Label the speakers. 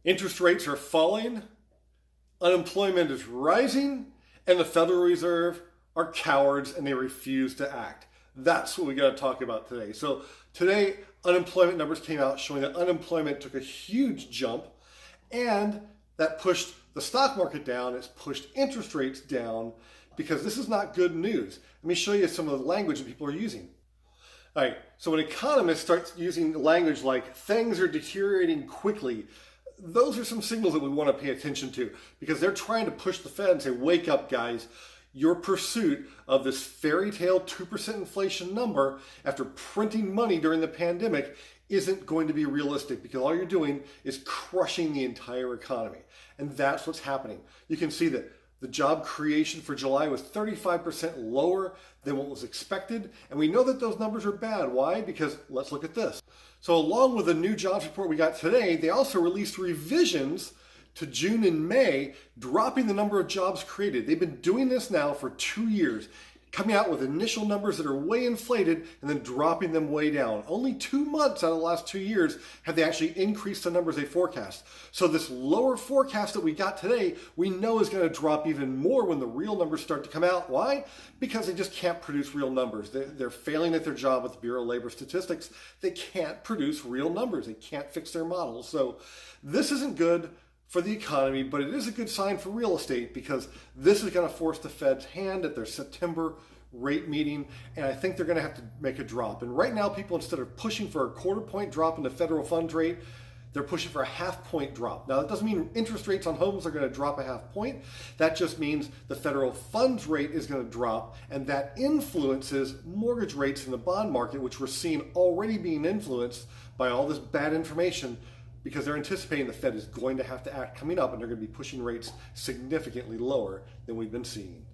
Speaker 1: Interest rates are falling, unemployment is rising, and the Federal Reserve are cowards and they refuse to act. That's what we got to talk about today. So today, unemployment numbers came out showing that unemployment took a huge jump, and that pushed the stock market down. It's pushed interest rates down because this is not good news. Let me show you some of the language that people are using. All right, so when economists start using language like things are deteriorating quickly, those are some signals that we want to pay attention to because they're trying to push the Fed and say, wake up, guys. Your pursuit of this fairy tale 2% inflation number after printing money during the pandemic isn't going to be realistic because all you're doing is crushing the entire economy. And that's what's happening. You can see that the job creation for July was 35% lower than what was expected. And we know that those numbers are bad. Why? Because let's look at this. So along with the new jobs report we got today, they also released revisions to June and May, dropping the number of jobs created. They've been doing this now for 2 years, coming out with initial numbers that are way inflated and then dropping them way down. Only 2 months out of the last 2 years have they actually increased the numbers they forecast. So this lower forecast that we got today, we know is going to drop even more when the real numbers start to come out. Why? Because they just can't produce real numbers. They're failing at their job with the Bureau of Labor Statistics. They can't produce real numbers. They can't fix their models. So this isn't good for the economy, but it is a good sign for real estate because this is going to force the Fed's hand at their September rate meeting, and I think they're going to have to make a drop. And right now, people, instead of pushing for a 1/4 point drop in the federal funds rate, they're pushing for a 1/2 point drop. Now, that doesn't mean interest rates on homes are going to drop a 1/2 point. That just means the federal funds rate is going to drop, and that influences mortgage rates in the bond market, which we're seeing already being influenced by all this bad information because they're anticipating the Fed is going to have to act coming up, and they're going to be pushing rates significantly lower than we've been seeing.